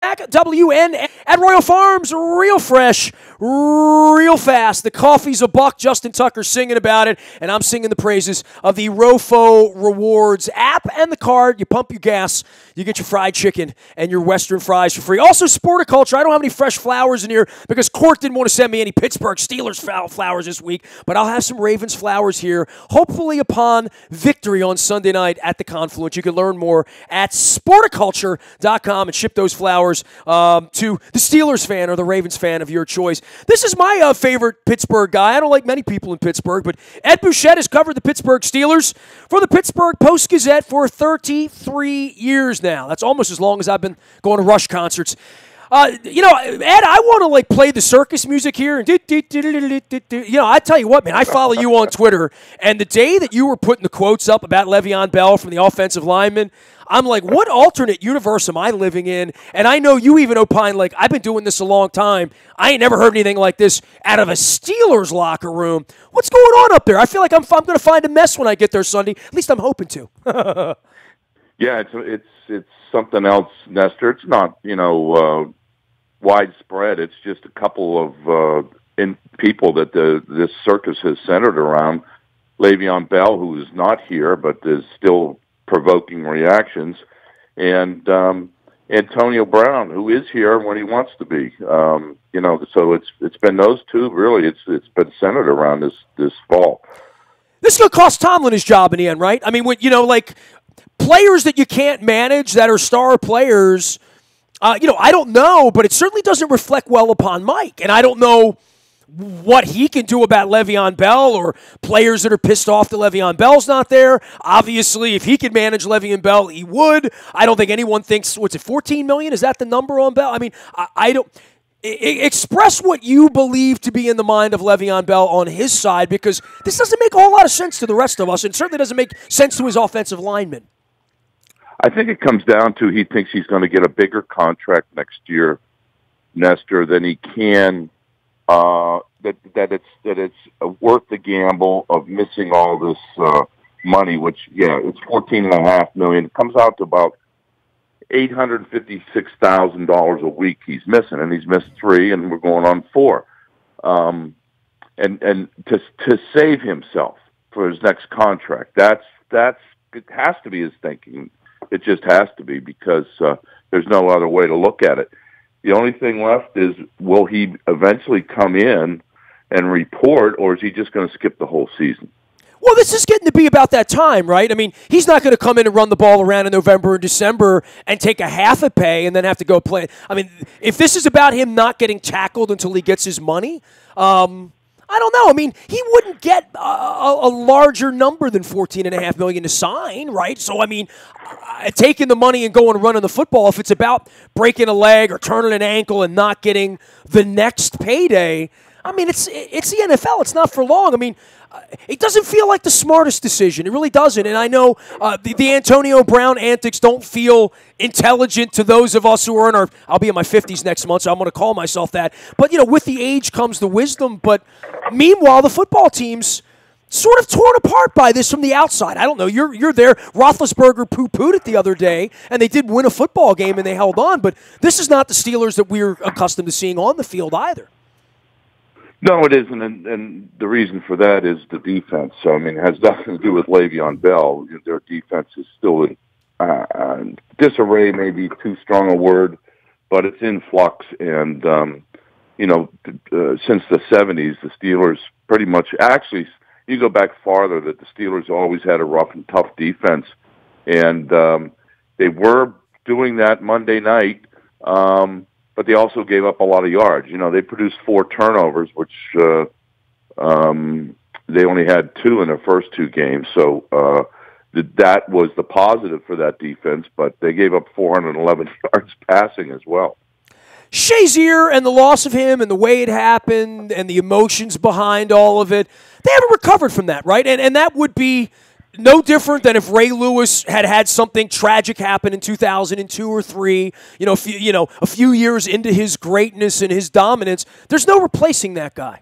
WN at Royal Farms, real fresh, real fast. The coffee's a buck. Justin Tucker singing about it, and I'm singing the praises of the Rofo Rewards app and the card. You pump your gas, you get your fried chicken and your Western fries for free. Also, Sporticulture. I don't have any fresh flowers in here because Court didn't want to send me any Pittsburgh Steelers flowers this week, but I'll have some Ravens flowers here, hopefully upon victory on Sunday night at the Confluence. You can learn more at Sporticulture.com and ship those flowers to the Steelers fan or the Ravens fan of your choice. This is my favorite Pittsburgh guy. I don't like many people in Pittsburgh, but Ed Bouchette has covered the Pittsburgh Steelers for the Pittsburgh Post-Gazette for 33 years now. That's almost as long as I've been going to Rush concerts. Ed, I want to play the circus music here. And I tell you what, man, I follow you on Twitter, and the day that you were putting the quotes up about Le'Veon Bell from the offensive lineman, I'm like, what alternate universe am I living in? And I know you even opine, I've been doing this a long time. I ain't never heard anything like this out of a Steelers locker room. What's going on up there? I feel like I'm going to find a mess when I get there Sunday. At least I'm hoping to. Yeah, it's something else, Nestor. It's not, widespread. It's just a couple of people that this circus has centered around. Le'Veon Bell, who is not here but is still provoking reactions, and Antonio Brown, who is here when he wants to be. So it's been those two really. It's been centered around this fall. This is going to cost Tomlin his job in the end, right? I mean, players that you can't manage that are star players. I don't know, but it certainly doesn't reflect well upon Mike, and I don't know what he can do about Le'Veon Bell or players that are pissed off that Le'Veon Bell's not there. Obviously, if he could manage Le'Veon Bell, he would. I don't think anyone thinks, $14 million? Is that the number on Bell? I mean, I don't – express what you believe to be in the mind of Le'Veon Bell on his side, because this doesn't make a whole lot of sense to the rest of us, and certainly doesn't make sense to his offensive linemen. I think it comes down to he thinks he's going to get a bigger contract next year, Nestor, than he can – that it's worth the gamble of missing all this money, which it's $14.5 million. It comes out to about $856,000 a week he's missing, and he's missed 3, and we're going on 4. And to save himself for his next contract, that's it has to be his thinking. It just has to be, because there's no other way to look at it. The only thing left is, will he eventually come in and report, or is he just going to skip the whole season? Well, this is getting to be about that time, right? I mean, he's not going to come in and run the ball around in November and December and take a half a pay and then have to go play. I mean, if this is about him not getting tackled until he gets his money, I don't know. I mean, he wouldn't get a larger number than $14.5 million to sign, right? So, I mean, taking the money and going and running the football, if it's about breaking a leg or turning an ankle and not getting the next payday, I mean, it's the NFL. It's not for long. I mean, it doesn't feel like the smartest decision. It really doesn't. And I know the Antonio Brown antics don't feel intelligent to those of us who are in our – I'll be in my 50s next month, so I'm going to call myself that. But, with the age comes the wisdom. But meanwhile, the football team's sort of torn apart by this from the outside. I don't know. You're there. Roethlisberger poo-pooed it the other day, and they did win a football game, and they held on. But this is not the Steelers that we're accustomed to seeing on the field either. No, it isn't, and the reason for that is the defense. So, I mean, it has nothing to do with Le'Veon Bell. Their defense is still in disarray, maybe too strong a word, but it's in flux. And, since the 70s, the Steelers pretty much – actually, you go back farther, that the Steelers always had a rough and tough defense. And they were doing that Monday night, but they also gave up a lot of yards. They produced 4 turnovers, which they only had 2 in their first 2 games. So that was the positive for that defense, but they gave up 411 yards passing as well. Shazier and the loss of him and the way it happened and the emotions behind all of it, they haven't recovered from that, right? And that would be no different than if Ray Lewis had something tragic happen in 2002 or 3, a few years into his greatness and his dominance. There's no replacing that guy.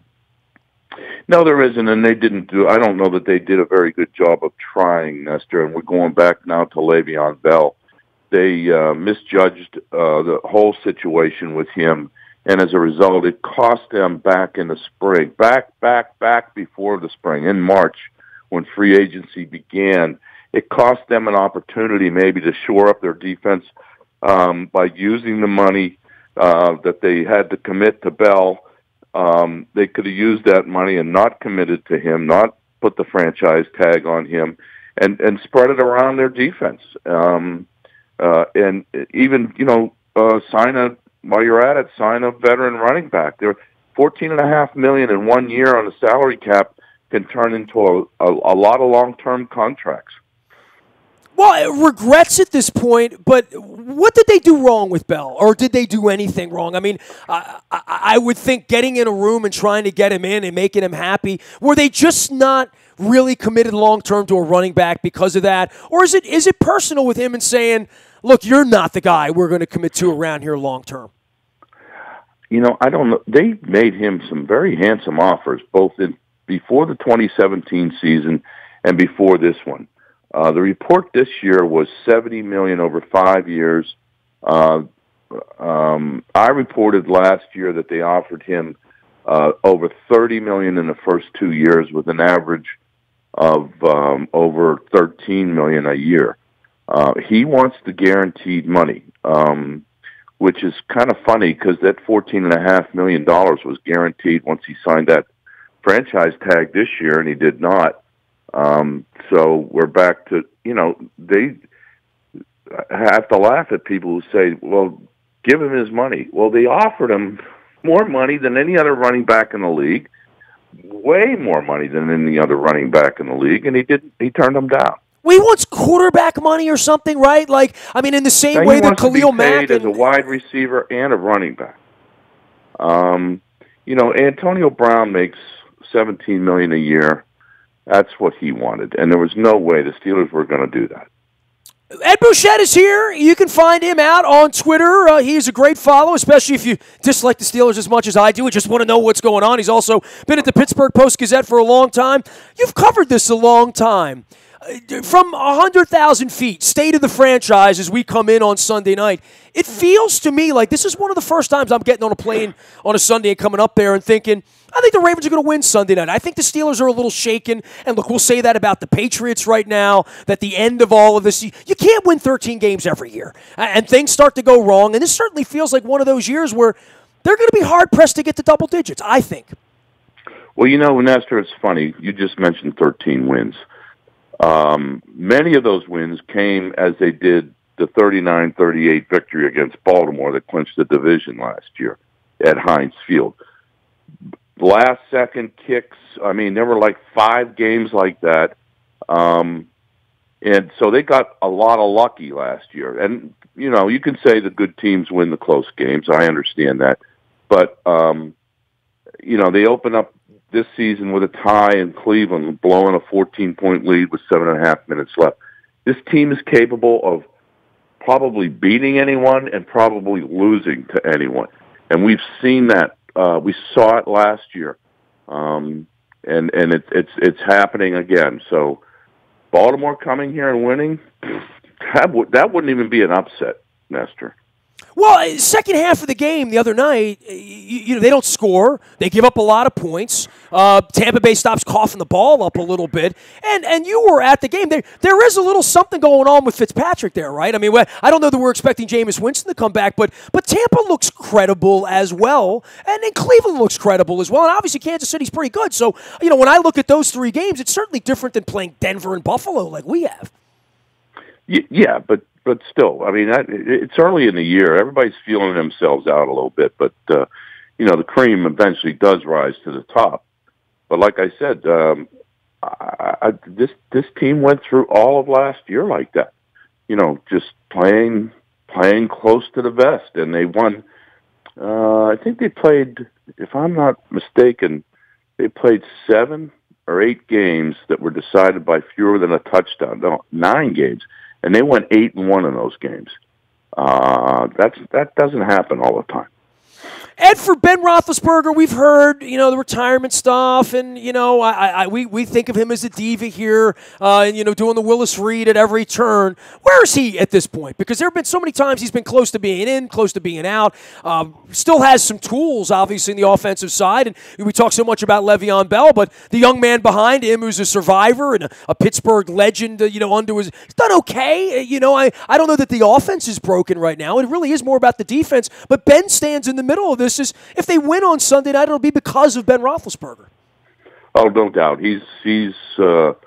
No, there isn't, and they didn't do. I don't know that they did a very good job of trying, Nestor. And we're going back now to Le'Veon Bell. they misjudged the whole situation with him, and as a result, it cost them back in the spring, back before the spring, in March, when free agency began. It cost them an opportunity maybe to shore up their defense by using the money that they had to commit to Bell. They could have used that money and not committed to him, not put the franchise tag on him, and spread it around their defense. And even, while you're at it, sign a veteran running back. There, $14.5 million in 1 year on the salary cap can turn into a lot of long-term contracts. Well, regrets at this point, but what did they do wrong with Bell? Or did they do anything wrong? I mean, I would think getting in a room and trying to get him in and making him happy, were they just not really committed long-term to a running back because of that? Or is it personal with him and saying, look, you're not the guy we're going to commit to around here long-term? I don't know. They made him some very handsome offers, both before the 2017 season and before this one. The report this year was $70 million over 5 years. I reported last year that they offered him over $30 million in the first 2 years, with an average of over $13 million a year. He wants the guaranteed money, which is kind of funny because that $14.5 million was guaranteed once he signed that franchise tag this year, and he did not. So we're back to, they have to laugh at people who say, well, give him his money. Well, they offered him more money than any other running back in the league, way more money than any other running back in the league, and he turned them down. Well, he wants quarterback money or something, right? In the same way that Khalil Mack as a wide receiver and a running back. Antonio Brown makes $17 million a year. That's what he wanted, and there was no way the Steelers were going to do that. Ed Bouchette is here. You can find him out on Twitter. He's a great follow, especially if you dislike the Steelers as much as I do and just want to know what's going on. He's also been at the Pittsburgh Post-Gazette for a long time. You've covered this a long time. From 100,000 feet, state of the franchise as we come in on Sunday night, it feels to me like this is one of the first times I'm getting on a plane on a Sunday and coming up there and thinking, I think the Ravens are going to win Sunday night. I think the Steelers are a little shaken. And look, we'll say that about the Patriots right now, that the end of all of this, you can't win 13 games every year. And things start to go wrong. And this certainly feels like one of those years where they're going to be hard-pressed to get to double digits, I think. Well, Nestor, it's funny. You just mentioned 13 wins. Many of those wins came as they did the 39-38 victory against Baltimore that clinched the division last year at Heinz Field. Last-second kicks, there were like 5 games like that. And so they got a lot of lucky last year. And, you can say the good teams win the close games. I understand that. But, they open up this season with a tie in Cleveland, blowing a 14-point lead with 7.5 minutes left. This team is capable of probably beating anyone and probably losing to anyone. And we've seen that. We saw it last year. And it's happening again. So Baltimore coming here and winning, that wouldn't even be an upset, Nestor. Well, second half of the game the other night, they don't score. They give up a lot of points. Tampa Bay stops coughing the ball up a little bit. And you were at the game. There is a little something going on with Fitzpatrick there, right? I don't know that we're expecting Jameis Winston to come back, but Tampa looks credible as well. And then Cleveland looks credible as well. And obviously Kansas City's pretty good. So, when I look at those 3 games, it's certainly different than playing Denver and Buffalo like we have. Yeah, but still, it's early in the year. Everybody's feeling themselves out a little bit, but the cream eventually does rise to the top. But like I said, this team went through all of last year like that. Just playing close to the vest, and they won. I think they played, if I'm not mistaken, they played 7 or 8 games that were decided by fewer than a touchdown. No, 9 games. And they went 8-1 in those games. That doesn't happen all the time. Ed, for Ben Roethlisberger, we've heard, the retirement stuff, and, we think of him as a diva here, and, doing the Willis Reed at every turn. Where is he at this point? Because there have been so many times he's been close to being in, close to being out. Still has some tools, obviously, in the offensive side, and we talk so much about Le'Veon Bell, but the young man behind him who's a survivor and a Pittsburgh legend, under his, he's done okay. I don't know that the offense is broken right now. It really is more about the defense, but Ben stands in the middle of this. Is if they win on Sunday night, it'll be because of Ben Roethlisberger. Oh, no doubt. He's at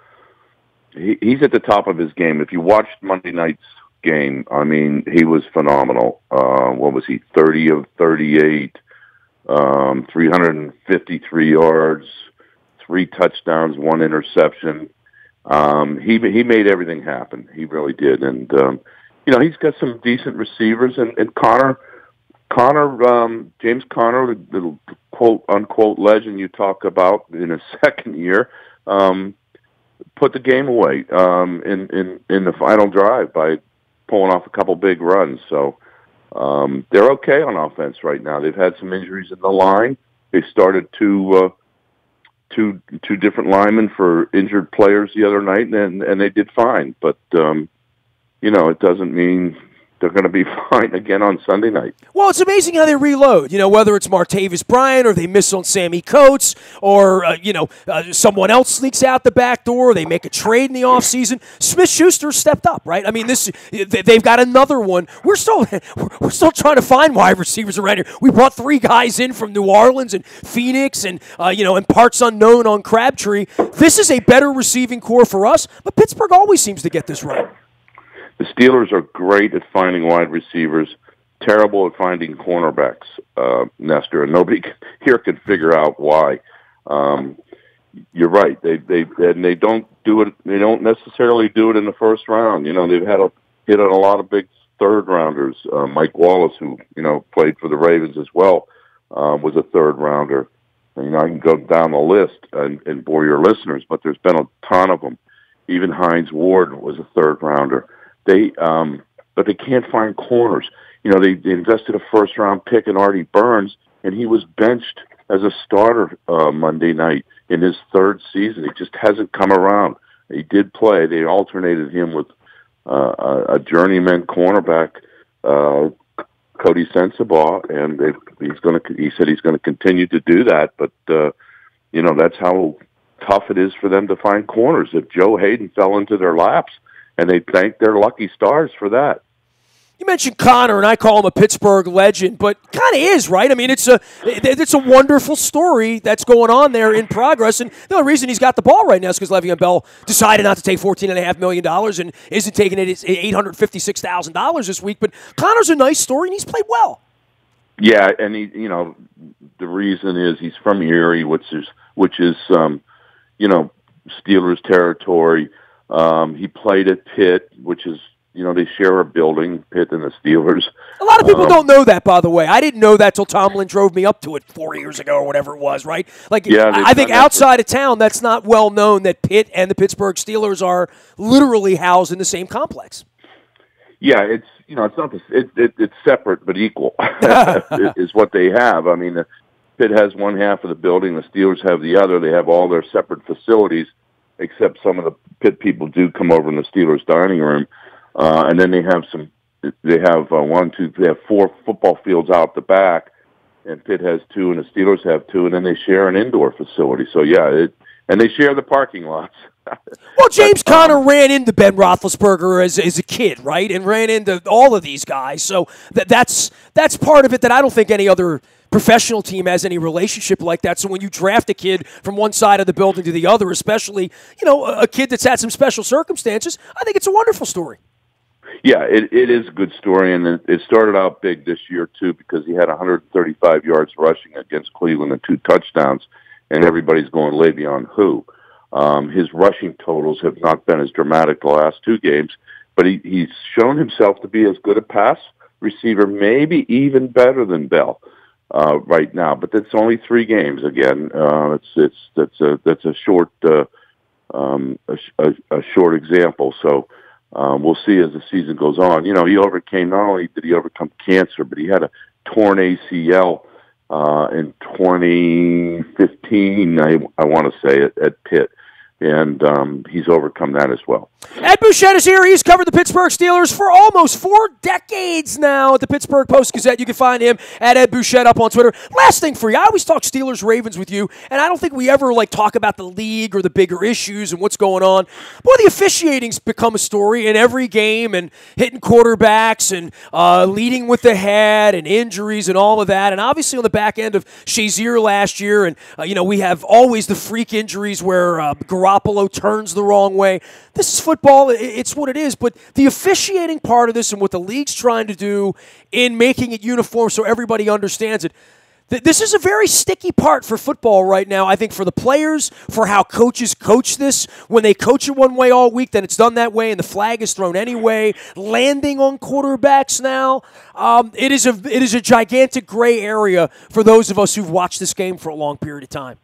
the top of his game. If you watched Monday night's game, I mean, he was phenomenal. What was he? 30 of 38, 353 yards, 3 touchdowns, 1 interception. He made everything happen. He really did, and he's got some decent receivers, and James Conner, the quote unquote legend you talk about in his second year, put the game away in the final drive by pulling off a couple big runs. So they're okay on offense right now. They've had some injuries in the line. They started two different linemen for injured players the other night, and they did fine. But it doesn't mean they're going to be fine again on Sunday night. Well, it's amazing how they reload. Whether it's Martavis Bryant or they miss on Sammy Coates or, someone else sneaks out the back door or they make a trade in the offseason. Smith-Schuster stepped up, right? I mean, they've got another one. We're still trying to find wide receivers around here. We brought 3 guys in from New Orleans and Phoenix and parts unknown on Crabtree. This is a better receiving core for us, but Pittsburgh always seems to get this right. The Steelers are great at finding wide receivers, terrible at finding cornerbacks, Nestor, and nobody here can figure out why. You're right. They don't do it. They don't necessarily do it in the first round. They've hit on a lot of big third rounders. Mike Wallace, who played for the Ravens as well, was a third rounder. And, I can go down the list and bore your listeners, but there's been a ton of them. Even Hines Ward was a third rounder. But they can't find corners. They invested a first-round pick in Artie Burns, and he was benched as a starter Monday night in his 3rd season. He just hasn't come around. He did play. They alternated him with a journeyman cornerback, Cody Sensabaugh, and he said he's going to continue to do that. But that's how tough it is for them to find corners. If Joe Hayden fell into their laps, and they thank their lucky stars for that. You mentioned Connor, and I call him a Pittsburgh legend, but kind of is, right? I mean, it's a wonderful story that's going on there in progress, and the only reason he's got the ball right now is because Le'Veon Bell decided not to take $14.5 million and isn't taking it $856,000 this week, but Connor's a nice story, and he's played well. Yeah, and the reason is he's from Erie, which is Steelers territory. He played at Pitt, which is, they share a building, Pitt and the Steelers. A lot of people don't know that, by the way. I didn't know that till Tomlin drove me up to it 4 years ago or whatever it was, right? I think outside of town, that's not well known that Pitt and the Pittsburgh Steelers are literally housed in the same complex. Yeah, it's not it's separate but equal is what they have. I mean, Pitt has one half of the building, the Steelers have the other. They have all their separate facilities, except some of the Pitt people do come over in the Steelers dining room. And then they have 4 football fields out the back, and Pitt has 2 and the Steelers have 2, and then they share an indoor facility. So and they share the parking lots. Well, James Conner ran into Ben Roethlisberger as a kid, right? And ran into all of these guys. So that's part of it that I don't think any other professional team has any relationship like that. So when you draft a kid from one side of the building to the other, especially, a kid that's had some special circumstances, I think it's a wonderful story. Yeah, it is a good story, and it started out big this year, too, because he had 135 yards rushing against Cleveland and 2 touchdowns, and everybody's going, Le'Veon who? His rushing totals have not been as dramatic the last 2 games, but he's shown himself to be as good a pass receiver, maybe even better than Bell right now. But that's only 3 games. Again, that's a short short example. So we'll see as the season goes on. He overcame, not only did he overcome cancer, but he had a torn ACL in 2015, I want to say, at Pitt. And he's overcome that as well. Ed Bouchette is here. He's covered the Pittsburgh Steelers for almost 4 decades now at the Pittsburgh Post-Gazette. You can find him at Ed Bouchette up on Twitter. Last thing for you, I always talk Steelers-Ravens with you, and I don't think we ever talk about the league or the bigger issues and what's going on. Boy, the officiating's become a story in every game, and hitting quarterbacks and leading with the head and injuries and all of that. And obviously on the back end of Shazier last year, and we have always the freak injuries where Garoppolo turns the wrong way. This is football. It's what it is. But the officiating part of this and what the league's trying to do in making it uniform so everybody understands it, this is a very sticky part for football right now, I think, for the players, for how coaches coach this. When they coach it one way all week, then it's done that way, and the flag is thrown anyway. Landing on quarterbacks now, it is a gigantic gray area for those of us who've watched this game for a long period of time.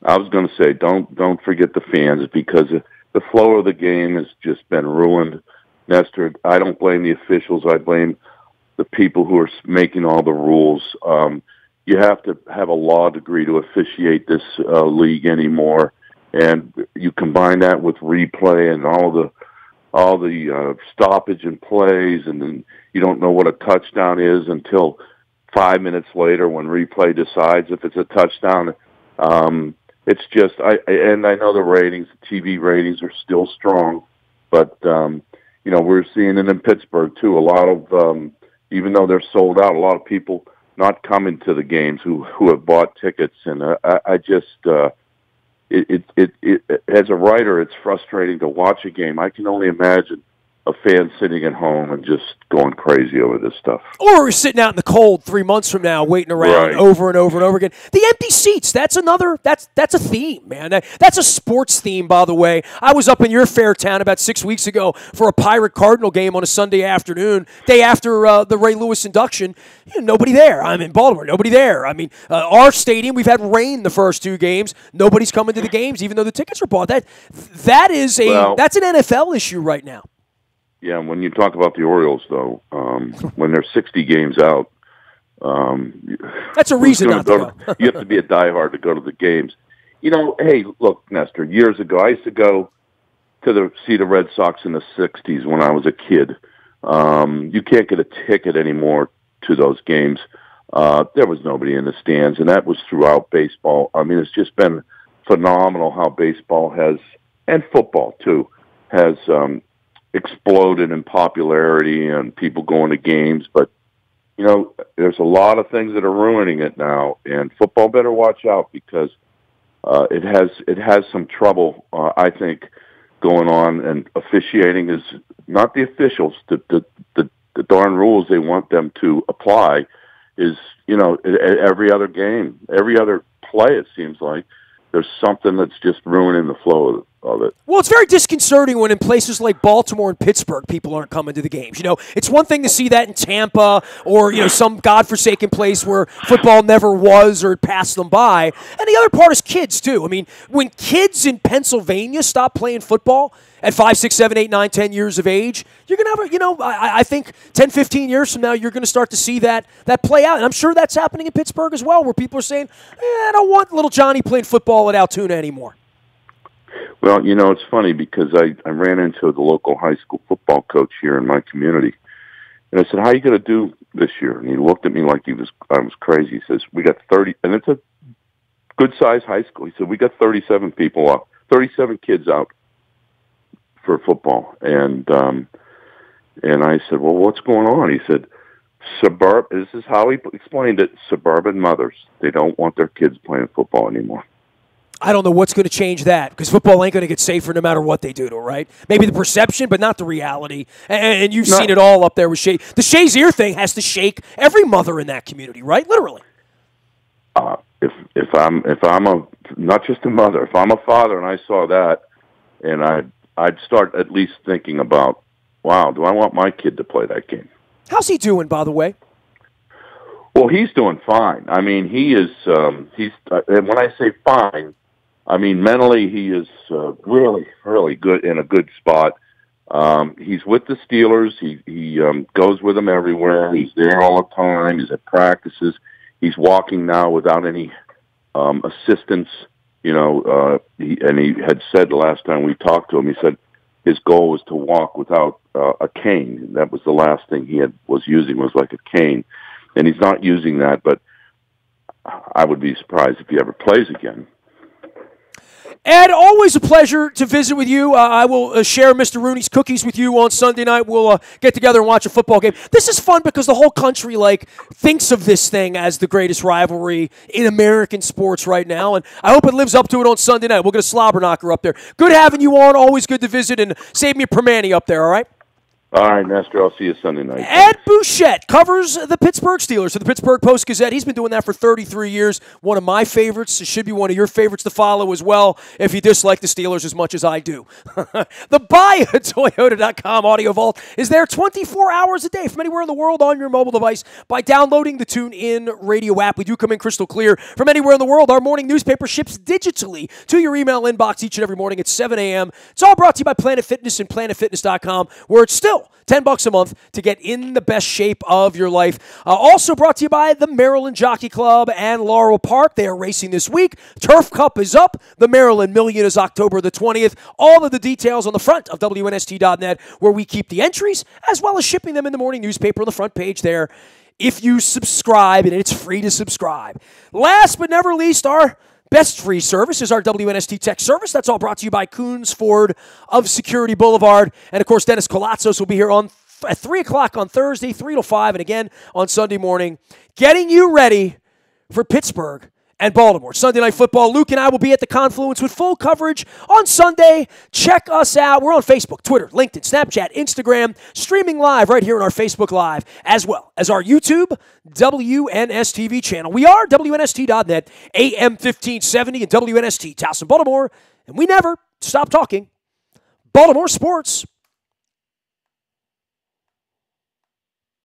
I was going to say, don't forget the fans, because the flow of the game has just been ruined. Nestor, I don't blame the officials. I blame the people who are making all the rules. You have to have a law degree to officiate this league anymore, and you combine that with replay and all the stoppage and plays, and then you don't know what a touchdown is until 5 minutes later when replay decides if it's a touchdown. It's just, I know the ratings, the TV ratings are still strong, but, we're seeing it in Pittsburgh too. A lot of, even though they're sold out, a lot of people not coming to the games who have bought tickets. And I just, as a writer, it's frustrating to watch a game. I can only imagine a fan sitting at home and just going crazy over this stuff. Or sitting out in the cold 3 months from now, waiting around over and over and over again. The empty seats, that's a theme, man. That's a sports theme, by the way. I was up in your fair town about 6 weeks ago for a Pirate Cardinal game on a Sunday afternoon, day after the Ray Lewis induction. Nobody there. I'm in Baltimore, nobody there. I mean, our stadium, we've had rain the first 2 games. Nobody's coming to the games, even though the tickets are bought. That's an NFL issue right now. Yeah, when you talk about the Orioles, though, when they're 60 games out, that's a reason not to go. You have to be a diehard to go to the games. Hey, look, Nestor, years ago, I used to go to see the Red Sox in the 60s when I was a kid. You can't get a ticket anymore to those games. There was nobody in the stands, and that was throughout baseball. I mean, it's just been phenomenal how baseball has, and football, too, has exploded in popularity and people going to games. But, there's a lot of things that are ruining it now, and football better watch out, because it has some trouble, I think, going on, and officiating is not the officials. The darn rules they want them to apply is, every other game, every other play, it seems like, there's something that's just ruining the flow of it. Well, it's very disconcerting when in places like Baltimore and Pittsburgh, people aren't coming to the games. It's one thing to see that in Tampa or, some godforsaken place where football never was or it passed them by. And the other part is kids, too. I mean, when kids in Pennsylvania stop playing football at 5, 6, 7, 8, 9, 10 years of age, you're going to have, I think 10, 15 years from now, you're going to start to see that play out. And I'm sure that's happening in Pittsburgh as well, where people are saying, I don't want little Johnny playing football at Altoona anymore. Well, it's funny because I ran into the local high school football coach here in my community. And I said, how are you going to do this year? And he looked at me like I was crazy. He says, we got 30, and it's a good-sized high school. He said, we got 37 people out, 37 kids out for football. And I said, well, what's going on? He said, this is how he explained it, suburban mothers, they don't want their kids playing football anymore. I don't know what's going to change that, because football ain't going to get safer no matter what they do to it, right? Maybe the perception, but not the reality. And you've seen it all up there with Shay. The Shazier thing has to shake every mother in that community, right? Literally. If I'm not just a mother, if I'm a father and I saw that, and I'd start at least thinking about, wow, do I want my kid to play that game? How's he doing, by the way? Well, he's doing fine. I mean, he is. And when I say fine, I mean, mentally, he is really, really good, in a good spot. He's with the Steelers. He goes with them everywhere. He's there all the time. He's at practices. He's walking now without any assistance. He had said the last time we talked to him, he said his goal was to walk without a cane. That was the last thing he was using, was like a cane. And he's not using that, but I would be surprised if he ever plays again. Ed, always a pleasure to visit with you. I will share Mr. Rooney's cookies with you on Sunday night. We'll get together and watch a football game. This is fun because the whole country thinks of this thing as the greatest rivalry in American sports right now, and I hope it lives up to it on Sunday night. We'll get a slobber knocker up there. Good having you on. Always good to visit, and save me a Permani up there, all right? All right, Nestor, I'll see you Sunday night. Ed Bouchette covers the Pittsburgh Steelers for the Pittsburgh Post-Gazette. He's been doing that for 33 years. One of my favorites. It should be one of your favorites to follow as well if you dislike the Steelers as much as I do. The BuyAToyota.com audio vault is there 24 hours a day from anywhere in the world on your mobile device by downloading the TuneIn radio app. We do come in crystal clear from anywhere in the world. Our morning newspaper ships digitally to your email inbox each and every morning at 7 a.m. It's all brought to you by Planet Fitness and PlanetFitness.com, where it's still $10 a month to get in the best shape of your life. Also brought to you by the Maryland Jockey Club and Laurel Park. They are racing this week. Turf Cup is up. The Maryland Million is October the 20th. All of the details on the front of WNST.net, where we keep the entries, as well as shipping them in the morning newspaper on the front page there, if you subscribe, and it's free to subscribe. Last but never least, our best free service is our WNST Tech service. That's all brought to you by Coons Ford of Security Boulevard. And, of course, Dennis Colatzos will be here at 3 o'clock on Thursday, 3 to 5, and again on Sunday morning, getting you ready for Pittsburgh and Baltimore. Sunday Night Football. Luke and I will be at the Confluence with full coverage on Sunday. Check us out. We're on Facebook, Twitter, LinkedIn, Snapchat, Instagram, streaming live right here on our Facebook Live, as well as our YouTube WNSTV channel. We are WNST.net, AM 1570 and WNST, Towson, Baltimore, and we never stop talking Baltimore sports.